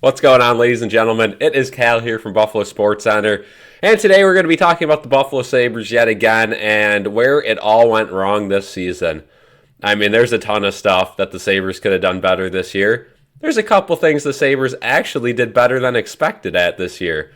What's going on, ladies and gentlemen? It is Cal here from Buffalo SportsCenter, and today we're going to be talking about the Buffalo Sabres yet again and where it all went wrong this season. I mean, there's a ton of stuff that the Sabres could have done better this year. There's a couple things the Sabres actually did better than expected at this year.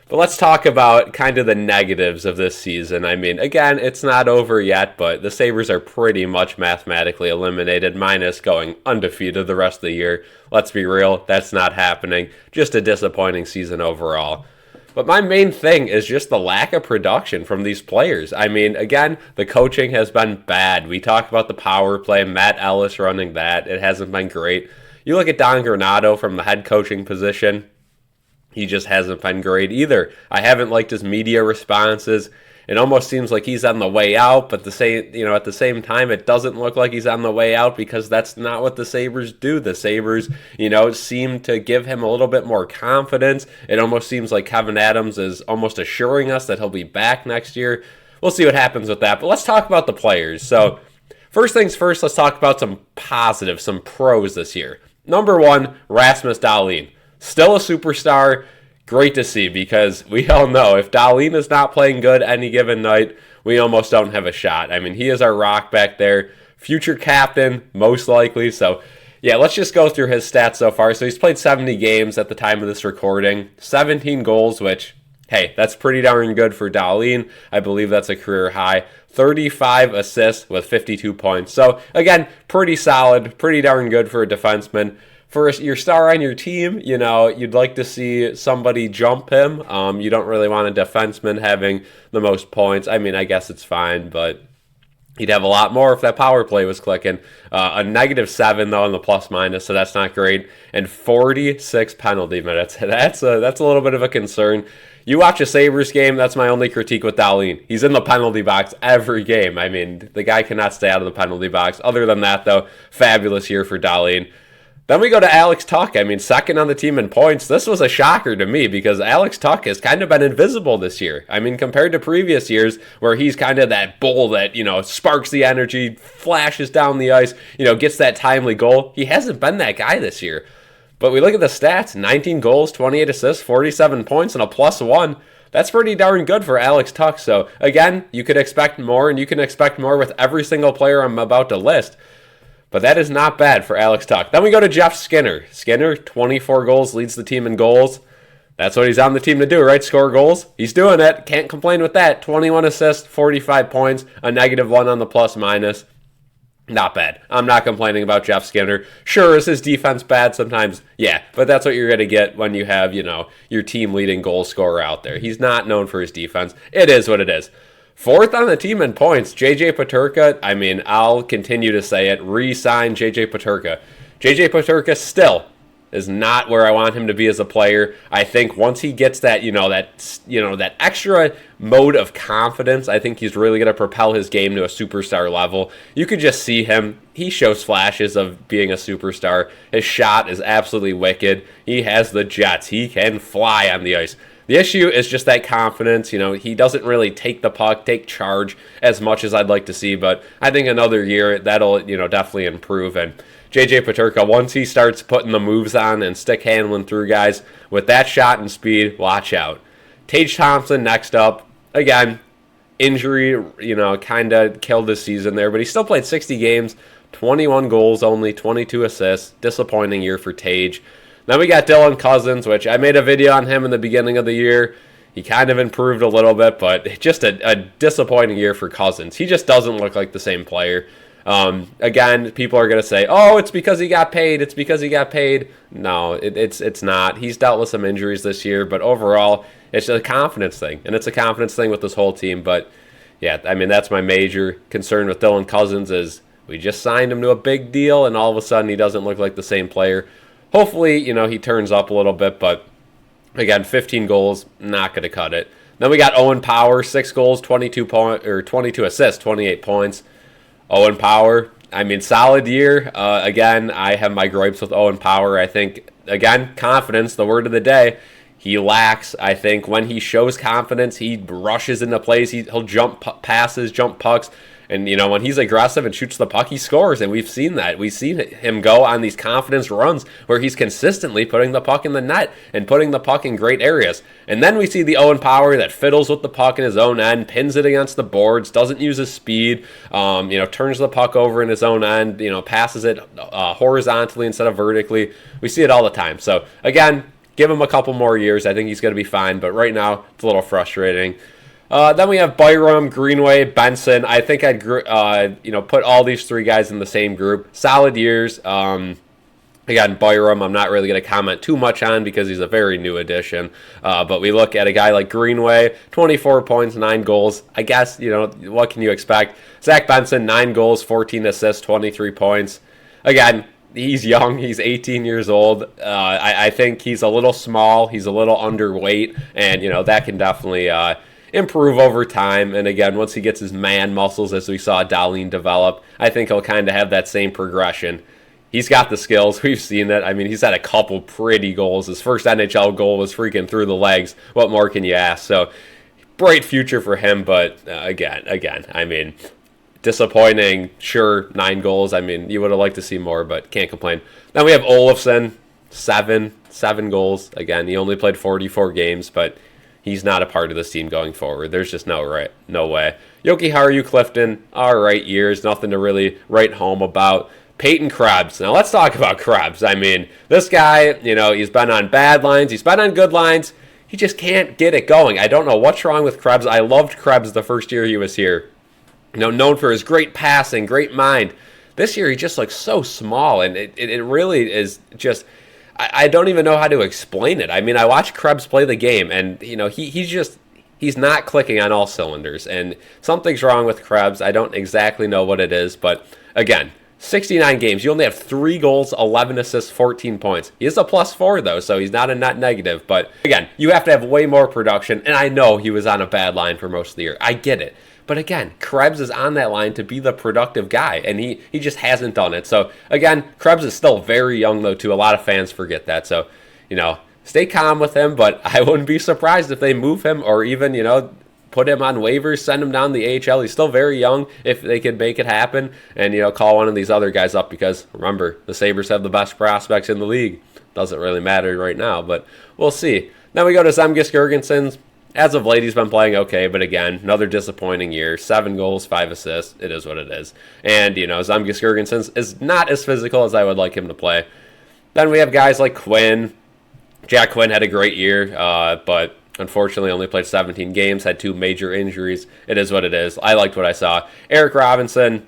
But let's talk about kind of the negatives of this season. I mean, again, it's not over yet, but the Sabres are pretty much mathematically eliminated, minus going undefeated the rest of the year. Let's be real, that's not happening. Just a disappointing season overall. But my main thing is just the lack of production from these players. I mean, again, the coaching has been bad. We talk about the power play, Matt Ellis running that. It hasn't been great. You look at Don Granato from the head coaching position. He just hasn't been great either. I haven't liked his media responses. It almost seems like he's on the way out, but at the same time, it doesn't look like he's on the way out because that's not what the Sabres do. The Sabres, seem to give him a little bit more confidence. It almost seems like Kevin Adams is almost assuring us that he'll be back next year. We'll see what happens with that, but let's talk about the players. So, first things first, let's talk about some positives, some pros this year. Number one, Rasmus Dahlin. Still a superstar. Great to see, because we all know if Dahlin is not playing good any given night, we almost don't have a shot. I mean, he is our rock back there. Future captain, most likely. So, yeah, let's just go through his stats so far. So he's played 70 games at the time of this recording. 17 goals, which, hey, that's pretty darn good for Dahlin. I believe that's a career high. 35 assists with 52 points. So, again, pretty solid, pretty darn good for a defenseman. For your star on your team, you'd like to see somebody jump him. You don't really want a defenseman having the most points. I mean, I guess it's fine, but he'd have a lot more if that power play was clicking. A -7, though, in the plus-minus, so that's not great. And 46 penalty minutes. That's a little bit of a concern. You watch a Sabres game, that's my only critique with Dahlin. He's in the penalty box every game. I mean, the guy cannot stay out of the penalty box. Other than that, though, fabulous year for Dahlin. Then we go to Alex Tuch. I mean, second on the team in points. This was a shocker to me because Alex Tuch has kind of been invisible this year. I mean, compared to previous years where he's kind of that bull that, sparks the energy, flashes down the ice, gets that timely goal. He hasn't been that guy this year. But we look at the stats, 19 goals, 28 assists, 47 points, and a +1. That's pretty darn good for Alex Tuch. So, again, you could expect more, and you can expect more with every single player I'm about to list. But that is not bad for Alex Tuch. Then we go to Jeff Skinner. Skinner, 24 goals, leads the team in goals. That's what he's on the team to do, right? Score goals. He's doing it. Can't complain with that. 21 assists, 45 points, a -1 on the plus-minus. Not bad. I'm not complaining about Jeff Skinner. Sure, is his defense bad sometimes? Yeah, but that's what you're going to get when you have, your team-leading goal scorer out there. He's not known for his defense. It is what it is. Fourth on the team in points, J.J. Peterka. I mean, I'll continue to say it. Re-sign J.J. Peterka. J.J. Peterka still is not where I want him to be as a player. I think once he gets that, that extra mode of confidence, I think he's really going to propel his game to a superstar level. You could just see him. He shows flashes of being a superstar. His shot is absolutely wicked. He has the jets. He can fly on the ice. The issue is just that confidence. He doesn't really take the puck, take charge as much as I'd like to see, but I think another year that'll, definitely improve. And J.J. Peterka, once he starts putting the moves on and stick handling through guys with that shot and speed, watch out. Tage Thompson next up. Again, injury, kind of killed his season there, but he still played 60 games, 21 goals only, 22 assists. Disappointing year for Tage. Then we got Dylan Cozens, which I made a video on him in the beginning of the year. He kind of improved a little bit, but just a disappointing year for Cozens. He just doesn't look like the same player. Again, people are going to say, oh, it's because he got paid. It's because he got paid. No, it's not. He's dealt with some injuries this year, but overall, it's a confidence thing. And it's a confidence thing with this whole team. But, yeah, I mean, that's my major concern with Dylan Cozens is we just signed him to a big deal, and all of a sudden he doesn't look like the same player. Hopefully, he turns up a little bit, but again, 15 goals, not going to cut it. Then we got Owen Power, 6 goals, 22 assists, 28 points. Owen Power, I mean, solid year. Again, I have my gripes with Owen Power. I think, again, confidence, the word of the day. he lacks. I think when he shows confidence, he rushes into plays. He'll jump passes, jump pucks. And, when he's aggressive and shoots the puck, he scores. And we've seen that. We've seen him go on these confidence runs where he's consistently putting the puck in the net and putting the puck in great areas. And then we see the Owen Power that fiddles with the puck in his own end, pins it against the boards, doesn't use his speed, turns the puck over in his own end, passes it horizontally instead of vertically. We see it all the time. So, again, give him a couple more years. I think he's going to be fine. But right now, it's a little frustrating. Then we have Byram, Greenway, Benson. I think I'd put all these three guys in the same group. Solid years. Again, Byram, I'm not really going to comment too much on because he's a very new addition. But we look at a guy like Greenway, 24 points, 9 goals. I guess, what can you expect? Zach Benson, 9 goals, 14 assists, 23 points. Again, he's young. He's 18 years old. I think he's a little small. He's a little underweight. And, that can definitely improve over time. And again, once he gets his man muscles, as we saw Dahlin develop, I think he'll kind of have that same progression. He's got the skills. We've seen it. I mean, he's had a couple pretty goals. His first NHL goal was freaking through the legs. What more can you ask? So, bright future for him. But again, I mean, disappointing. Sure, 9 goals. I mean, you would have liked to see more, but can't complain. Then we have Olofsson, 7 goals. Again, he only played 44 games, but he's not a part of this team going forward. There's just no way. Jokiharju, Clifton, all right years. Nothing to really write home about. Peyton Krebs. Now let's talk about Krebs. I mean, this guy, he's been on bad lines. He's been on good lines. He just can't get it going. I don't know what's wrong with Krebs. I loved Krebs the first year he was here. Known for his great passing, great mind. This year he just looks so small, and it really is just... I don't even know how to explain it. I mean, I watched Krebs play the game, and, he's not clicking on all cylinders, and something's wrong with Krebs. I don't exactly know what it is, but again, 69 games. You only have 3 goals, 11 assists, 14 points. He is a +4, though, so he's not a net negative. But again, you have to have way more production, and I know he was on a bad line for most of the year. I get it. But again, Krebs is on that line to be the productive guy, and he just hasn't done it. So again, Krebs is still very young, though, too. A lot of fans forget that. So, stay calm with him, but I wouldn't be surprised if they move him or even, put him on waivers, send him down the AHL. He's still very young if they could make it happen and, call one of these other guys up because, remember, the Sabres have the best prospects in the league. Doesn't really matter right now, but we'll see. Then we go to Zemgus Girgensons. As of late, he's been playing okay, but again, another disappointing year. 7 goals, 5 assists. It is what it is. And, Zemgus Girgensons is not as physical as I would like him to play. Then we have guys like Quinn. Jack Quinn had a great year, but unfortunately only played 17 games, had 2 major injuries. It is what it is. I liked what I saw. Eric Robinson,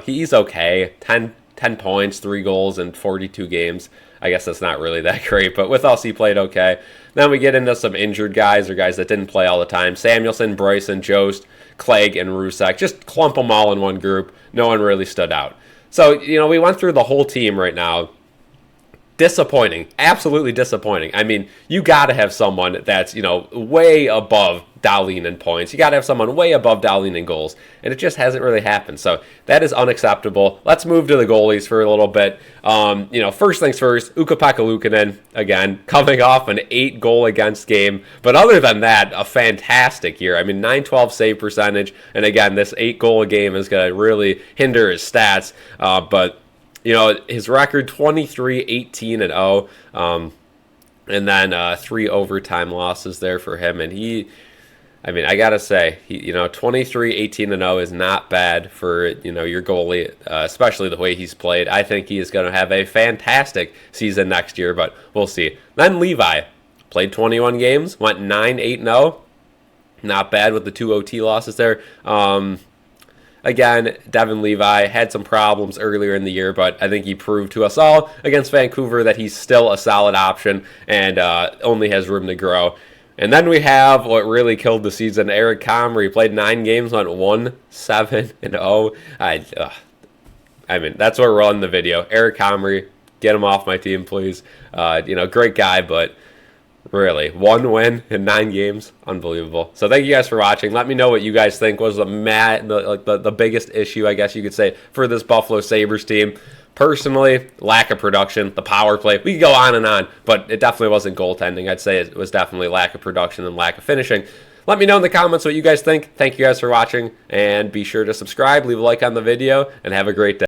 he's okay. 10 points, 3 goals in 42 games. I guess that's not really that great, but with us, he played okay. Then we get into some injured guys or guys that didn't play all the time. Samuelson, Bryson, Jost, Clegg, and Rusek. Just clump them all in one group. No one really stood out. So, we went through the whole team right now. Disappointing. Absolutely disappointing. I mean, you got to have someone that's, way above Dahlin in points. You got to have someone way above Dahlin in goals. And it just hasn't really happened. So that is unacceptable. Let's move to the goalies for a little bit. First things first, Ukko-Pekka Luukkonen, again, coming off an 8-goal against game. But other than that, a fantastic year. I mean, 912 save percentage. And again, this 8-goal a game is going to really hinder his stats. But his record 23-18-0, and then 3 overtime losses there for him. And I gotta say, 23-18-0 is not bad for your goalie, especially the way he's played. I think he is going to have a fantastic season next year, but we'll see. Then Levi played 21 games, went 9-8-0, not bad with the 2 OT losses there. Again, Devin Levi had some problems earlier in the year, but I think he proved to us all against Vancouver that he's still a solid option and only has room to grow. And then we have what really killed the season, Eric Comrie. He played 9 games, went 1-7-0. That's where we're on the video. Eric Comrie, get him off my team, please. Great guy, but really, 1 win in 9 games, unbelievable. So thank you guys for watching. Let me know what you guys think was the biggest issue, I guess you could say, for this Buffalo Sabres team. Personally, lack of production, the power play. We could go on, but it definitely wasn't goaltending. I'd say it was definitely lack of production and lack of finishing. Let me know in the comments what you guys think. Thank you guys for watching, and be sure to subscribe, leave a like on the video, and have a great day.